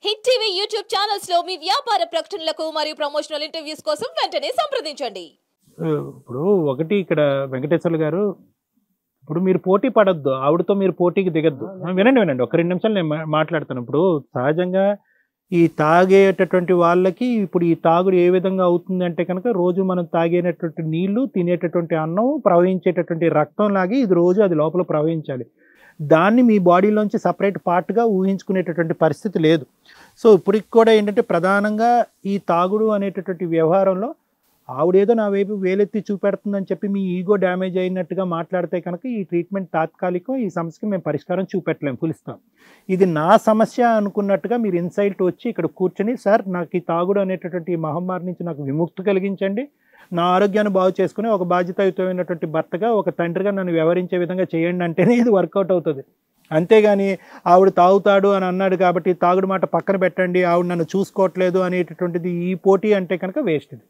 Hit TV YouTube channels లో మీ వ్యాపార ప్రకటనలకు మరియు ప్రమోషనల్ ఇంటర్వ్యూస్ కోసం వెంటనే సంప్రదించండి. ఇప్పుడు ఒకటి ఇక్కడ వెంకటేశ్వర్లు గారు, ఇప్పుడు మీరు పోటీ పడొద్దు, ఆవిడతో మీరు పోటీకి దిగద్దు. వినండి ఒక 2 నిమిషాలు నేను మాట్లాడుతాను. ఇప్పుడు సహజంగా ఈ తాగేటటువంటి వాళ్ళకి ఇప్పుడు ఈ తాగుడు ఏ విధంగా అవుతుంది అంటే కనుక, రోజు మనం తాగేటటువంటి నీళ్లు, తినేటటువంటి అన్నం, ప్రవహించేటటువంటి రక్తం లాగి ఇది రోజు అది లోపల ప్రవహించాలి. దాన్ని మీ బాడీలోంచి సపరేట్ పార్ట్గా ఊహించుకునేటటువంటి పరిస్థితి లేదు. సో ఇప్పటికి కూడా ఏంటంటే ప్రధానంగా ఈ తాగుడు అనేటటువంటి వ్యవహారంలో ఆవిడేదో నా వైపు వేలెత్తి చూపెడుతుందని చెప్పి మీ ఈగో డ్యామేజ్ అయినట్టుగా మాట్లాడితే కనుక ఈ ట్రీట్మెంట్ తాత్కాలికం, ఈ సమస్యకి మేము పరిష్కారం చూపెట్టలేము, పిలుస్తాం. ఇది నా సమస్య అనుకున్నట్టుగా మీరు ఇన్సైట్ వచ్చి ఇక్కడ కూర్చొని, సార్ నాకు ఈ తాగుడు అనేటటువంటి ఈ మహమ్మారి నుంచి నాకు విముక్తి కలిగించండి, నా ఆరోగ్యాన్ని బాగు చేసుకుని ఒక బాధ్యతాయుతమైనటువంటి భర్తగా, ఒక తండ్రిగా నన్ను వ్యవహరించే విధంగా చేయండి అంటేనే ఇది వర్కౌట్ అవుతుంది. అంతేగాని ఆవిడ తాగుతాడు అని అన్నాడు కాబట్టి తాగుడు మాట పక్కన పెట్టండి, ఆవిడ నన్ను చూసుకోవట్లేదు అనేటటువంటిది ఈ పోటీ అంటే కనుక వేస్ట్. ఇది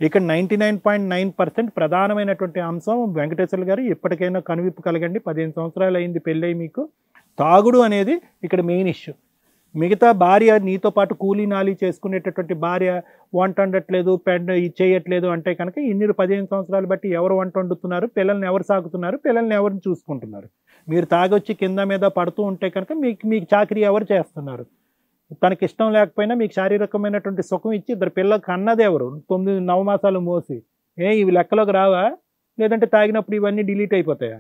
ఇక్కడ 99.9% ప్రధానమైనటువంటి అంశం. వెంకటేశ్వర్లు గారు ఇప్పటికైనా కనువిప్పు కలగండి. 15 సంవత్సరాలు అయింది పెళ్ళై మీకు. తాగుడు అనేది ఇక్కడ మెయిన్ ఇష్యూ. మిగతా భార్య నీతో పాటు కూలీ నాలి చేసుకునేటటువంటి భార్య వంట వండట్లేదు, చేయట్లేదు అంటే కనుక ఇన్ని 15 సంవత్సరాలు బట్టి ఎవరు వంట వండుతున్నారు, పిల్లల్ని ఎవరు సాగుతున్నారు, పిల్లల్ని ఎవరిని చూసుకుంటున్నారు? మీరు తాగొచ్చి కింద మీద పడుతూ ఉంటే కనుక మీకు చాకరీ ఎవరు చేస్తున్నారు? తనకి ఇష్టం లేకపోయినా మీకు శారీరకమైనటువంటి సుఖం ఇచ్చి 2 పిల్లలకు అన్నది ఎవరు? 9 నవమాసాలు మోసి ఇవి లెక్కలోకి రావా? లేదంటే తాగినప్పుడు ఇవన్నీ డిలీట్ అయిపోతాయా?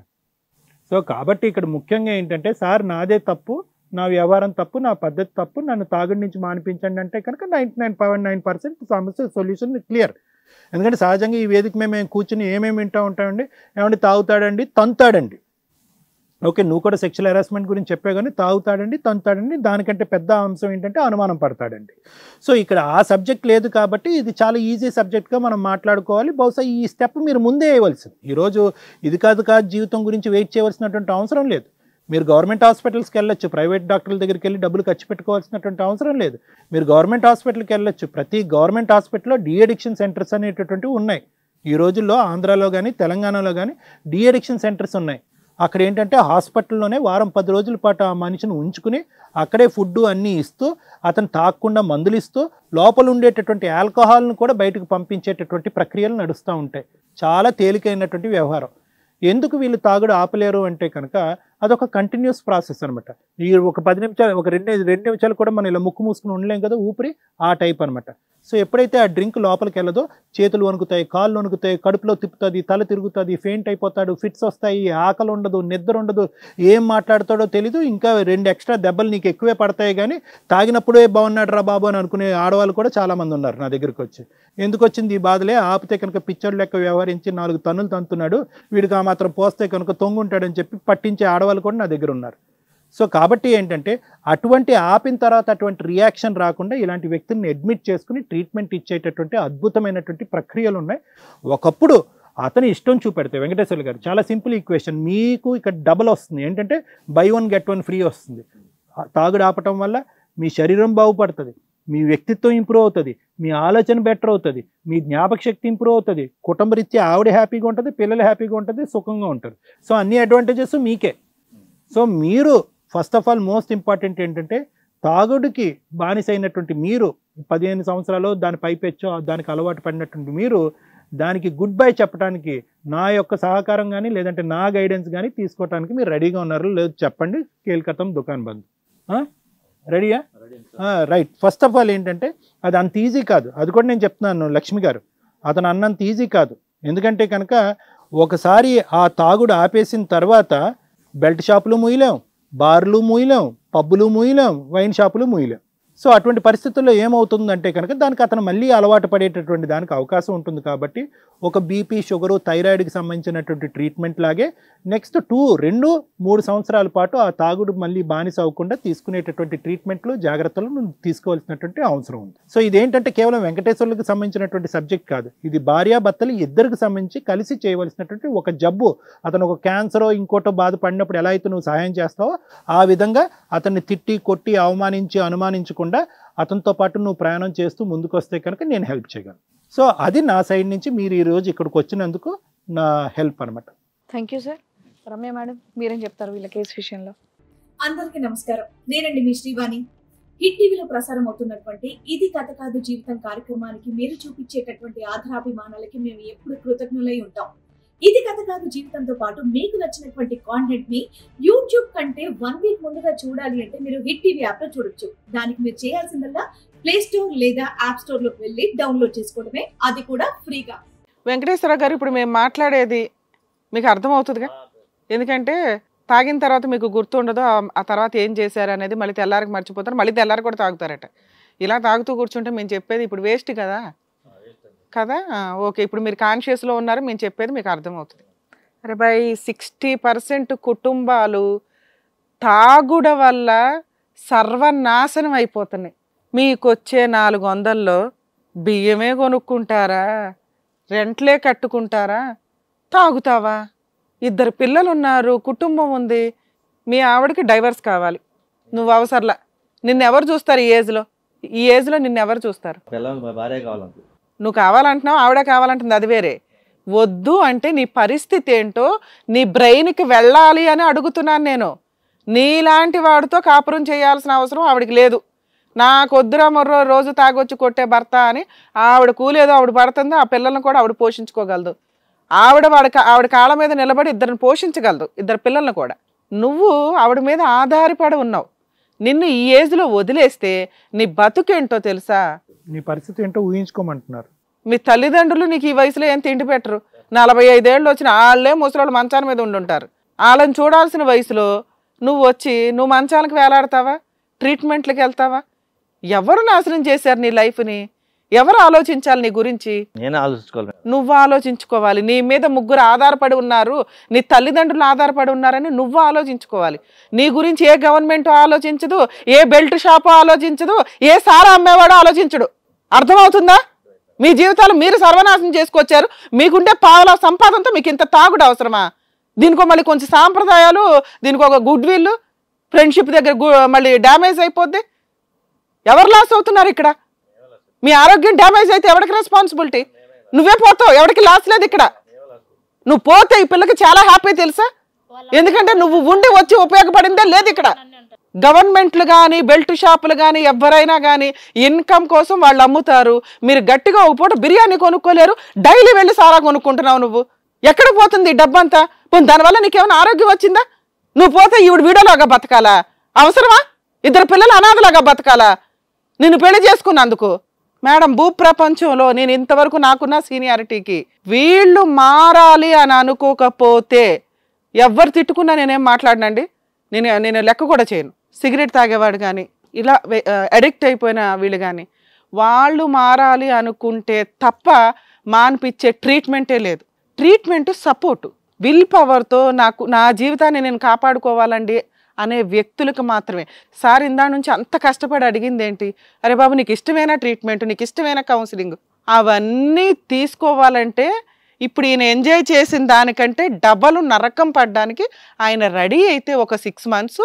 సో కాబట్టి ఇక్కడ ముఖ్యంగా ఏంటంటే, సార్ నాదే తప్పు, నా వ్యవహారం తప్పు, నా పద్ధతి తప్పు, నన్ను తాగుడి నుంచి మానిపించండి అంటే కనుక 99.9% సమస్య సొల్యూషన్ క్లియర్. ఎందుకంటే సహజంగా ఈ వేదిక మేము కూర్చుని ఏమేమి వింటూ ఉంటామండి, ఏమంటే తాగుతాడండి, తంతాడండి. ఓకే, నువ్వు కూడా సెక్షువల్ హెరాస్మెంట్ గురించి చెప్పే కానీ తాగుతాడండి, తంతాడండి, దానికంటే పెద్ద అంశం ఏంటంటే అనుమానం పడతాడండి. సో ఇక్కడ ఆ సబ్జెక్ట్ లేదు కాబట్టి ఇది చాలా ఈజీ సబ్జెక్ట్గా మనం మాట్లాడుకోవాలి. బహుశా ఈ స్టెప్ మీరు ముందే వేయవలసింది. ఈరోజు ఇది కాదు జీవితం గురించి వెయిట్ చేయవలసినటువంటి అవసరం లేదు. మీరు గవర్నమెంట్ హాస్పిటల్స్కి వెళ్ళొచ్చు, ప్రైవేట్ డాక్టర్ల దగ్గరికి వెళ్ళి డబ్బులు ఖర్చు పెట్టుకోవాల్సినటువంటి అవసరం లేదు. మీరు గవర్నమెంట్ హాస్పిటల్కి వెళ్ళొచ్చు. ప్రతి గవర్నమెంట్ హాస్పిటల్లో డీఅడిక్షన్ సెంటర్స్ అనేటటువంటివి ఉన్నాయి. ఈ రోజుల్లో ఆంధ్రాలో కానీ తెలంగాణలో కానీ డీఅడిక్షన్ సెంటర్స్ ఉన్నాయి. అక్కడ ఏంటంటే హాస్పిటల్లోనే వారం 10 రోజుల పాటు ఆ మనిషిని ఉంచుకుని అక్కడే ఫుడ్ అన్నీ ఇస్తూ, అతను తాగకుండా మందులు ఇస్తూ, లోపల ఉండేటటువంటి ఆల్కహాల్ను కూడా బయటకు పంపించేటటువంటి ప్రక్రియలు నడుస్తూ ఉంటాయి. చాలా తేలికైనటువంటి వ్యవహారం. ఎందుకు వీళ్ళు తాగుడు ఆపలేరు అంటే కనుక అదొక కంటిన్యూస్ ప్రాసెస్ అనమాట. ఈ ఒక 10 నిమిషాలు, ఒక 2 నిమిషాలు కూడా మనం ఇలా ముక్కు మూసుకుని ఉండలేం కదా, ఊపిరి ఆ టైప్ అనమాట. సో ఎప్పుడైతే ఆ డ్రింక్ లోపలికి వెళ్ళదో చేతులు వణుకుతాయి, కాళ్ళు వణుకుతాయి, కడుపులో తిప్పుతుంది, తల తిరుగుతుంది, ఫెయింట్ అయిపోతాడు, ఫిట్స్ వస్తాయి, ఆకలి ఉండదు, నిద్ర ఉండదు, ఏం మాట్లాడతాడో తెలీదు. ఇంకా 2 ఎక్స్ట్రా దెబ్బలు నీకు ఎక్కువే పడతాయి. కానీ తాగినప్పుడే బాగున్నాడు రా బాబు అని అనుకునే ఆడవాళ్ళు కూడా చాలామంది ఉన్నారు నా దగ్గరికి వచ్చి. ఎందుకు వచ్చింది ఈ బాధలే, ఆపితే కనుక పిచ్చోడు లెక్క వ్యవహరించి 4 తన్నులు తంతున్నాడు, వీడికి ఆ మాత్రం పోస్తే కనుక తొంగుంటాడని చెప్పి పట్టించే ఆడవాళ్ళు కూడా నా దగ్గర ఉన్నారు. సో కాబట్టి ఏంటంటే అటువంటి ఆపిన తర్వాత అటువంటి రియాక్షన్ రాకుండా ఇలాంటి వ్యక్తుల్ని అడ్మిట్ చేసుకుని ట్రీట్మెంట్ ఇచ్చేటటువంటి అద్భుతమైనటువంటి ప్రక్రియలు ఉన్నాయి. ఒకప్పుడు అతని ఇష్టం చూపెడితే వెంకటేశ్వర్లు గారు చాలా సింపుల్ ఈక్వేషన్, మీకు ఇక్కడ డబల్ వస్తుంది. ఏంటంటే బై 1 get 1 ఫ్రీ వస్తుంది. తాగుడు ఆపటం వల్ల మీ శరీరం బాగుపడుతుంది, మీ వ్యక్తిత్వం ఇంప్రూవ్ అవుతుంది, మీ ఆలోచన బెటర్ అవుతుంది, మీ జ్ఞాపక శక్తి ఇంప్రూవ్ అవుతుంది, కుటుంబరీత్యా ఆవిడ హ్యాపీగా ఉంటుంది, పిల్లలు హ్యాపీగా ఉంటుంది, సుఖంగా ఉంటారు. సో అన్ని అడ్వాంటేజెస్ మీకే. సో మీరు first of all most important ఏంటంటే, తాగుడికి బానిసైనటువంటి మీరు 15 సంవత్సరాలు దాని పైపెచ్చో దానికి అలవాటు పడినటువంటి మీరు దానికి గుడ్ బై చెప్పడానికి నా యొక్క సహకారం కానీ లేదంటే నా గైడెన్స్ కానీ తీసుకోవడానికి మీరు రెడీగా ఉన్నారు లేదు చెప్పండి. కేల్కతం దుకాన్ బంద్. రెడీయా? రైట్. ఫస్ట్ ఆఫ్ ఆల్ ఏంటంటే అది అంత ఈజీ కాదు. అది కూడా నేను చెప్తున్నాను లక్ష్మి గారు, అతను అన్నంత ఈజీ కాదు. ఎందుకంటే కనుక ఒకసారి ఆ తాగుడు ఆపేసిన తర్వాత బెల్ట్ షాపులు మూయలేం, బార్లు మూయలేం, పబ్బులు మూయలేం, వైన్ షాపులు మూయలేం. సో అటువంటి పరిస్థితుల్లో ఏమవుతుందంటే కనుక దానికి అతను మళ్ళీ అలవాటు పడేటటువంటి దానికి అవకాశం ఉంటుంది. కాబట్టి ఒక బీపీ, షుగరు, థైరాయిడ్కి సంబంధించినటువంటి ట్రీట్మెంట్ లాగే నెక్స్ట్ 2-3 సంవత్సరాల పాటు ఆ తాగుడు మళ్ళీ బానిస అవ్వకుండా తీసుకునేటటువంటి ట్రీట్మెంట్లు, జాగ్రత్తలు తీసుకోవాల్సినటువంటి అవసరం ఉంది. సో ఇదేంటంటే కేవలం వెంకటేశ్వర్లకు సంబంధించినటువంటి సబ్జెక్ట్ కాదు, ఇది భార్యాభర్తలు ఇద్దరికి సంబంధించి కలిసి చేయవలసినటువంటి ఒక జబ్బు. అతను ఒక క్యాన్సరో ఇంకోటో బాధపడినప్పుడు ఎలా అయితే నువ్వు సహాయం చేస్తావో ఆ విధంగా అతన్ని తిట్టి, కొట్టి, అవమానించి, అనుమానించకుండా అతనితో పాటు నువ్వు ప్రయాణం చేస్తూ ముందుకు వస్తే కనుక నేను హెల్ప్ చేయగలను. సో అది నా సైడ్ నుంచి మీరు ఈరోజు ఇక్కడికి వచ్చినందుకు నా హెల్ప్ అనమాట. Thank you sir. Ramya madam మీరేం చెప్తారు వీళ్ళ కేసు విషయంలో? అందరికీ నమస్కారం. నేనండి మీ శ్రీవాణి. హిట్ టీవీలో ప్రసారం అవుతున్నటువంటి ఇది కథ కాదు జీవితం కార్యక్రమానికి మీరు చూపించేటటువంటి ఆధారాభిమానాలకి మేము ఎప్పుడు కృతజ్ఞులై ఉంటాం. ఇది కథ కాదు జీవితంతో పాటు మీకు నచ్చినటువంటి కాంటెంట్ ని యూట్యూబ్ కంటే 1 వీక్ ముందుగా చూడాలి అంటే మీరు హిట్ టీవీ యాప్ లో చూడొచ్చు. దానికి మీరు చేయాల్సిందల్లా ప్లే స్టోర్ లేదా యాప్ స్టోర్ లోకి వెళ్ళి డౌన్లోడ్ చేసుకోవడమే, అది కూడా ఫ్రీగా. వెంకటేశ్వర గారు, ఇప్పుడు మేము మాట్లాడేది మీకు అర్థమవుతుందిగా, ఎందుకంటే తాగిన తర్వాత మీకు గుర్తుండదు ఆ తర్వాత ఏం చేశారు అనేది. మళ్ళీ తెల్లారికి మర్చిపోతారు, మళ్ళీ తెల్లారి కూడా తాగుతారట. ఇలా తాగుతూ కూర్చుంటే మేము చెప్పేది ఇప్పుడు వేస్ట్ కదా కదా. ఓకే, ఇప్పుడు మీరు కాన్షియస్లో ఉన్నారు, మేము చెప్పేది మీకు అర్థమవుతుంది. అరే బాయ్, 60% కుటుంబాలు తాగుడ వల్ల సర్వనాశనం అయిపోతున్నాయి. మీకు వచ్చే 400లో బియ్యమే కొనుక్కుంటారా, రెంట్లే కట్టుకుంటారా, తాగుతావా? 2 పిల్లలు ఉన్నారు, కుటుంబం ఉంది, మీ ఆవిడకి డైవర్స్ కావాలి, నువ్వు అవసరంలా. నిన్నెవరు చూస్తారు ఈ ఏజ్లో నిన్నెవరు చూస్తారు? నువ్వు కావాలంటున్నావు, ఆవిడ కావాలంటుంది, అది వేరే. వద్దు అంటే నీ పరిస్థితి ఏంటో నీ బ్రెయిన్కి వెళ్ళాలి అని అడుగుతున్నాను నేను. నీలాంటి వాడితో కాపురం చేయాల్సిన అవసరం ఆవిడకి లేదు. నాకు వద్దురా మొర్రో రోజు తాగొచ్చి కొట్టే భర్త అని ఆవిడ కూలేదో ఆవిడ పడుతుంది, ఆ పిల్లలను కూడా ఆవిడ పోషించుకోగలదు. ఆవిడ కాళ్ళ మీద నిలబడి 2 పోషించగలదు, 2 పిల్లలను కూడా. నువ్వు ఆవిడ మీద ఆధారపడి ఉన్నావు. నిన్ను ఈ ఏజ్లో వదిలేస్తే నీ బతుకేంటో తెలుసా? నీ పరిస్థితి ఏంటో ఊహించుకోమంటున్నారు. మీ తల్లిదండ్రులు నీకు ఈ వయసులో ఏం తిండి పెట్టరు. 45 ఏళ్ళు వచ్చిన వాళ్ళే ముసలోళ్ళు మంచాల మీద ఉండుంటారు. వాళ్ళని చూడాల్సిన వయసులో నువ్వు మంచాలకు వేలాడతావా? ట్రీట్మెంట్లకు వెళ్తావా? ఎవరు నాశనం చేశారు నీ లైఫ్ని? ఎవరు ఆలోచించాలి నీ గురించి? నువ్వు ఆలోచించుకోవాలి. నీ మీద 3 ఆధారపడి ఉన్నారు, నీ తల్లిదండ్రులు ఆధారపడి ఉన్నారని నువ్వు ఆలోచించుకోవాలి. నీ గురించి ఏ గవర్నమెంట్ ఆలోచించదు, ఏ బెల్ట్ షాపు ఆలోచించదు, ఏ సారా అమ్మేవాడు ఆలోచించడు. అర్థమవుతుందా? మీ జీవితాలు మీరు సర్వనాశనం చేసుకొచ్చారు. మీకుంటే పావుల సంపాదనతో మీకు ఇంత తాగుడు అవసరమా? దీనికో మళ్ళీ కొంచెం సాంప్రదాయాలు, దీనికి ఒక గుడ్ విల్, ఫ్రెండ్షిప్ దగ్గర మళ్ళీ డ్యామేజ్ అయిపోద్ది. ఎవరు లాస్ అవుతున్నారు ఇక్కడ? మీ ఆరోగ్యం డ్యామేజ్ అయితే ఎవరికి రెస్పాన్సిబిలిటీ? నువ్వే పోతావు, ఎవరికి లాస్ లేదు ఇక్కడ. నువ్వు పోతే ఈ పిల్లకి చాలా హ్యాపీ తెలుసా, ఎందుకంటే నువ్వు ఉండి వచ్చి ఉపయోగపడిందే లేదు ఇక్కడ. గవర్నమెంట్లు కానీ బెల్ట్ షాపులు కానీ ఎవరైనా కానీ ఇన్కమ్ కోసం వాళ్ళు అమ్ముతారు. మీరు గట్టిగా ఒక పూట బిర్యానీ కొనుక్కోలేరు, డైలీ వెళ్ళి సారా కొనుక్కుంటున్నావు. నువ్వు ఎక్కడ పోతుంది డబ్బంతా? దానివల్ల నీకేమైనా ఆరోగ్యం వచ్చిందా? నువ్వు పోతే ఈవిడ వీడోలాగా బతకాలా? అవసరమా? 2 పిల్లలు అనాథలాగా బతకాలా నిన్ను పెళ్లి చేసుకున్నందుకు? మేడం, భూప్రపంచంలో నేను ఇంతవరకు నాకున్న సీనియారిటీకి వీళ్ళు మారాలి అని అనుకోకపోతే ఎవరు తిట్టుకున్నా నేనేం మాట్లాడినండి. నేను లెక్క కూడా చేయను. సిగరెట్ తాగేవాడు కానీ ఇలా అడిక్ట్ అయిపోయిన వీళ్ళు కానీ వాళ్ళు మారాలి అనుకుంటే తప్ప మానిపించే ట్రీట్మెంటే లేదు. ట్రీట్మెంట్ సపోర్టు, విల్ పవర్తో నా జీవితాన్ని నేను కాపాడుకోవాలండి అనే వ్యక్తులకు మాత్రమే. సార్ ఇందా నుంచి అంత కష్టపడి అడిగింది ఏంటి? అరే బాబు, నీకు ఇష్టమైన ట్రీట్మెంట్, నీకు ఇష్టమైన కౌన్సిలింగ్, అవన్నీ తీసుకోవాలంటే ఇప్పుడు ఈయన ఎంజాయ్ చేసిన దానికంటే డబల్ నరకం పడ్డానికి ఆయన రెడీ అయితే ఒక 6 months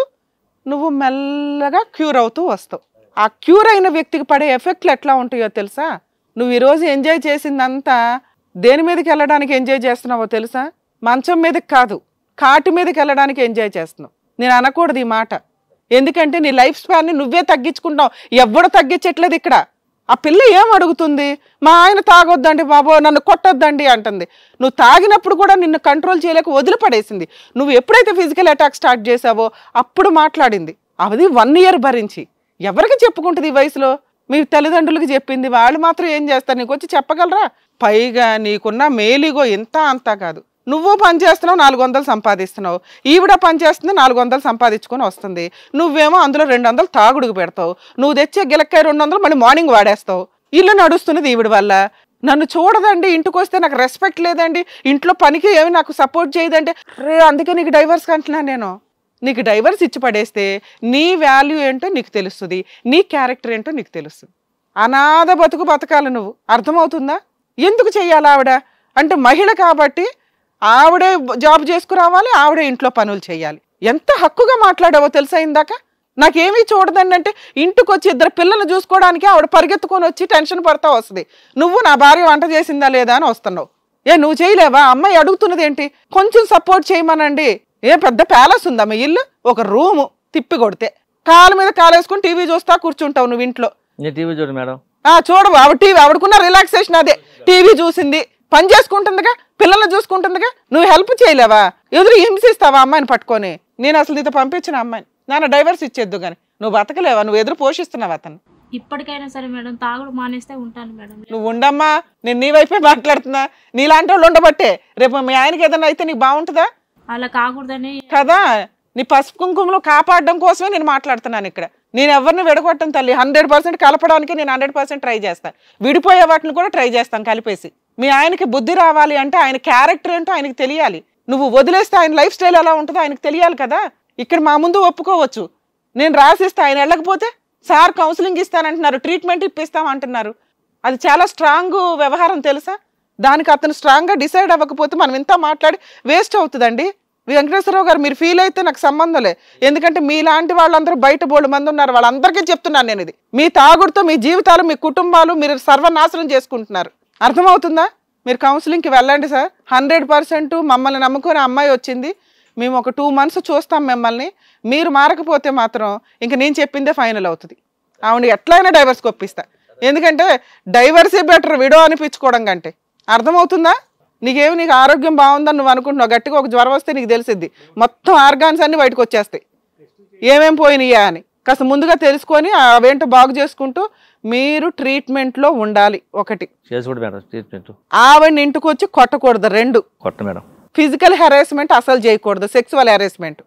నువ్వు మెల్లగా క్యూర్ అవుతూ వస్తావు. ఆ క్యూర్ అయిన వ్యక్తికి పడే ఎఫెక్ట్లు ఎట్లా ఉంటాయో తెలుసా? నువ్వు ఈరోజు ఎంజాయ్ చేసిందంతా దేని మీదకి వెళ్ళడానికి ఎంజాయ్ చేస్తున్నావో తెలుసా? మంచం మీదకి కాదు, కాటి మీదకి వెళ్ళడానికి ఎంజాయ్ చేస్తున్నావు. నేను అనకూడదు ఈ మాట, ఎందుకంటే నీ లైఫ్ స్పాన్ని నువ్వే తగ్గించుకుంటావు, ఎవడు తగ్గించట్లేదు ఇక్కడ. ఆ పిల్ల ఏం అడుగుతుంది? మా ఆయన తాగొద్దండి బాబో, నన్ను కొట్టొద్దండి అంటుంది. నువ్వు తాగినప్పుడు కూడా నిన్ను కంట్రోల్ చేయలేక వదిలిపడేసింది. నువ్వు ఎప్పుడైతే ఫిజికల్ అటాక్ స్టార్ట్ చేసావో అప్పుడు మాట్లాడింది. అది 1 year భరించి. ఎవరికి చెప్పుకుంటుంది ఈ వయసులో? మీ తల్లిదండ్రులకి చెప్పింది, వాళ్ళు మాత్రం ఏం చేస్తారు? నీకు వచ్చి చెప్పగలరా? పైగా నీకున్న మేలిగో ఇంత అంతా కాదు. నువ్వు పని చేస్తున్నావు, 400 సంపాదిస్తున్నావు, ఈవిడ పని చేస్తుంది, 400 సంపాదించుకొని వస్తుంది. నువ్వేమో అందులో 200 తాగుడుకు పెడతావు. నువ్వు తెచ్చే గిలక్కాయ 200 మళ్ళీ మార్నింగ్ వాడేస్తావు. ఇల్లు నడుస్తున్నది ఈవిడ వల్ల. నన్ను చూడదండి, ఇంటికి వస్తే నాకు రెస్పెక్ట్ లేదండి, ఇంట్లో పనికి ఏమి నాకు సపోర్ట్ చేయదంటే, అందుకే నీకు డైవర్స్ అంటున్నాను నేను. నీకు డైవర్స్ ఇచ్చి పడేస్తే నీ వాల్యూ ఏంటో నీకు తెలుస్తుంది, నీ క్యారెక్టర్ ఏంటో నీకు తెలుస్తుంది. అనాథ బతుకు బతకాలి నువ్వు. అర్థమవుతుందా? ఎందుకు చెయ్యాలి ఆవిడ అంటే? మహిళ కాబట్టి ఆవిడే జాబ్ చేసుకురావాలి, ఆవిడే ఇంట్లో పనులు చేయాలి. ఎంత హక్కుగా మాట్లాడావో తెలుసా ఇందాక? నాకేమీ చూడదండి అంటే ఇంటికి వచ్చి 2 పిల్లలు చూసుకోవడానికి ఆవిడ పరిగెత్తుకొని వచ్చి టెన్షన్ పడతా వస్తుంది. నువ్వు నా భార్య వంట చేసిందా లేదా అని వస్తున్నావు. నువ్వు చేయలేవా? అమ్మాయి అడుగుతున్నది ఏంటి? కొంచెం సపోర్ట్ చేయమనండి. పెద్ద ప్యాలెస్ ఉందా మీ ఇల్లు? ఒక రూము తిప్పి కొడితే కాలు మీద కాలు వేసుకుని టీవీ చూస్తా కూర్చుంటావు నువ్వు ఇంట్లో. నేను టీవీ చూడు మేడం. చూడవు ఆవిడ టీవీ, ఆవిడకున్న రిలాక్సేషన్ అదే. టీవీ చూసింది, పని చేసుకుంటుందిగా, పిల్లల్ని చూసుకుంటుందిగా, నువ్వు హెల్ప్ చేయలేవా? ఎదురు హింసిస్తావా అమ్మాయిని పట్టుకొని? నేను అసలు నీతో పంపించిన అమ్మాయిని నాన్న డైవర్స్ ఇచ్చేద్దు కానీ నువ్వు బతకలేవా? నువ్వు ఎదురు పోషిస్తున్నావు అతను. ఇప్పటికైనా సరే మేడం తాగుడు మానేస్తే ఉంటాను మేడం. నువ్వు ఉండమ్మా, నేను నీ వైపే మాట్లాడుతున్నా. నీలాంటి వాళ్ళు ఉండబట్టే రేపు మీ ఆయనకి ఏదైనా అయితే నీకు బాగుంటుందా? అలా కాకూడదని కదా, నీ పసుపు కుంకుమలో కాపాడడం కోసమే నేను మాట్లాడుతున్నాను ఇక్కడ. నేను ఎవరిని విడగొట్టను తల్లి. 100% కలపడానికి నేను 100% ట్రై చేస్తాను. విడిపోయే వాటిని కూడా ట్రై చేస్తాను కలిపేసి. మీ ఆయనకి బుద్ధి రావాలి అంటే ఆయన క్యారెక్టర్ ఏంటో ఆయనకి తెలియాలి. నువ్వు వదిలేస్తే ఆయన లైఫ్ స్టైల్ ఎలా ఉంటుందో ఆయనకు తెలియాలి కదా. ఇక్కడ మా ముందు ఒప్పుకోవచ్చు, నేను రాసిస్తే ఆయన వెళ్ళకపోతే సార్ కౌన్సిలింగ్ ఇస్తానంటున్నారు, ట్రీట్మెంట్ ఇప్పిస్తాం అంటున్నారు. అది చాలా స్ట్రాంగ్ వ్యవహారం తెలుసా? దానికి అతను స్ట్రాంగ్గా డిసైడ్ అవ్వకపోతే మనం ఇంత మాట్లాడి వేస్ట్ అవుతుందండి. వెంకటేశ్వరరావు గారు మీరు ఫీల్ అయితే నాకు సంబంధం లే, ఎందుకంటే మీలాంటి వాళ్ళందరూ బయట బోల్డ్ మంది ఉన్నారు, వాళ్ళందరికీ చెప్తున్నాను నేను ఇది. మీ తాగుడుతో మీ జీవితాలు, మీ కుటుంబాలు మీరు సర్వనాశనం చేసుకుంటున్నారు. అర్థమవుతుందా? మీరు కౌన్సిలింగ్కి వెళ్ళండి సార్. 100% మమ్మల్ని నమ్ముకునే అమ్మాయి వచ్చింది, మేము ఒక 2 months చూస్తాం మిమ్మల్ని. మీరు మారకపోతే మాత్రం ఇంక నేను చెప్పిందే ఫైనల్ అవుతుంది. ఆవిడ ఎట్లయినా డైవర్స్కి ఒప్పిస్తా, ఎందుకంటే డైవర్సే బెటర్ విడో అనిపించుకోవడం కంటే. అర్థమవుతుందా? నీకు ఆరోగ్యం బాగుందని నువ్వు అనుకుంటున్నావు, గట్టిగా ఒక జ్వరం వస్తే నీకు తెలిసిద్ది, మొత్తం ఆర్గాన్స్ అన్ని బయటకు వచ్చేస్తాయి ఏమేం పోయినాయా అని. కాస్త ముందుగా తెలుసుకొని అవేంటో బాగు చేసుకుంటూ మీరు ట్రీట్మెంట్లో ఉండాలి. ఒకటి ఆవిడని ఇంటికి వచ్చి కొట్టకూడదు. 2 ఫిజికల్ హెరాస్మెంట్ అసలు చేయకూడదు, సెక్సువల్ హెరాస్మెంట్.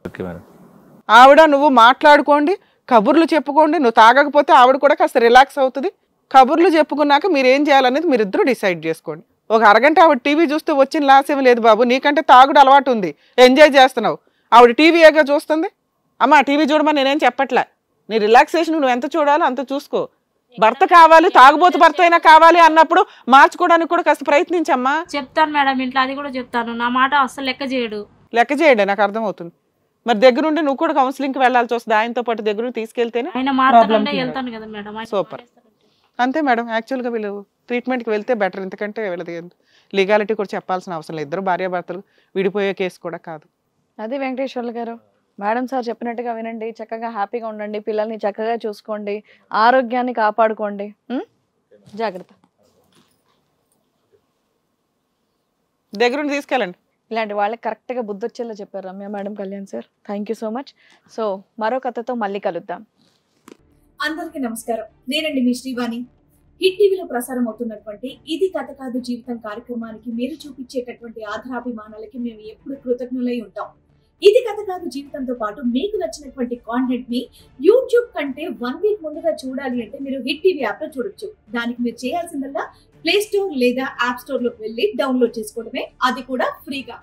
ఆవిడ నువ్వు మాట్లాడుకోండి, కబుర్లు చెప్పుకోండి. నువ్వు తాగకపోతే ఆవిడ కూడా కాస్త రిలాక్స్ అవుతుంది. కబుర్లు చెప్పుకున్నాక మీరు ఏం చేయాలనేది మీరు ఇద్దరు డిసైడ్ చేసుకోండి. ఒక అరగంట ఆవిడ టీవీ చూస్తే వచ్చిన లాస్ ఏమి లేదు బాబు, నీకంటే తాగుడు అలవాటు ఉంది, ఎంజాయ్ చేస్తున్నావు. ఆవిడ టీవీగా చూస్తుంది. అమ్మ టీవీ చూడమని నేనేం చెప్పట్లే, నీ రిలాక్సేషన్ నువ్వు ఎంత చూడాలో అంత చూసుకో. భర్త కావాలి, తాగుబోతు భర్త అయినా కావాలి అన్నప్పుడు మార్చుకోవడానికి కూడా కాస్త ప్రయత్నించమ్మా. చెప్తాను మేడం ఇంట్లో, అది కూడా చెప్తాను. నా మాట అసలు లెక్క చేయడు. నాకు అర్థమవుతుంది. మరి దగ్గరుండి నువ్వు కూడా కౌన్సిలింగ్కి వెళ్ళాల్సి వస్తుంది, ఆయనతో పాటు దగ్గర తీసుకెళ్తేనే. వెళ్తాను కదా మేడం. సూపర్. అంతే మేడం, యాక్చువల్గా వీళ్ళు ట్రీట్మెంట్కి వెళ్తే బెటర్. ఎందుకంటే వీళ్ళది లీగాలిటీ కూడా చెప్పాల్సిన అవసరం లేదు. ఇద్దరు భార్యాభర్తలు విడిపోయే కేసు కూడా కాదు. అదే వెంకటేశ్వర్లు గారు, మేడం సార్ చెప్పినట్టుగా వినండి, చక్కగా హ్యాపీగా ఉండండి, పిల్లల్ని చక్కగా చూసుకోండి, ఆరోగ్యాన్ని కాపాడుకోండి. జాగ్రత్త. దగ్గరుండి తీసుకెళ్ళండి. ఇలాంటి వాళ్ళకి కరెక్ట్గా బుద్ధి వచ్చేలా చెప్పారు Ramya madam, Kalyan sir. Thank you so much. So మరో కథతో మళ్ళీ కలుద్దాం. అందరికీ నమస్కారం. నేనండి మీ శ్రీవాణి. హిట్ టీవీలో ప్రసారం అవుతున్నటువంటి ఇది కథ కాదు జీవితం కార్యక్రమానికి మీరు చూపించేటటువంటి ఆధారాభిమానాలకి మేము ఎప్పుడు కృతజ్ఞులై ఉంటాం. ఇది కథ కాదు జీవితంతో పాటు మీకు నచ్చినటువంటి కాంటెంట్ ని యూట్యూబ్ కంటే 1 week ముందుగా చూడాలి అంటే మీరు హిట్ టీవీ యాప్ లో చూడొచ్చు. దానికి మీరు చేయాల్సిందల్లా ప్లే స్టోర్ లేదా యాప్ స్టోర్ లోకి వెళ్ళి డౌన్లోడ్ చేసుకోవడమే, అది కూడా ఫ్రీగా.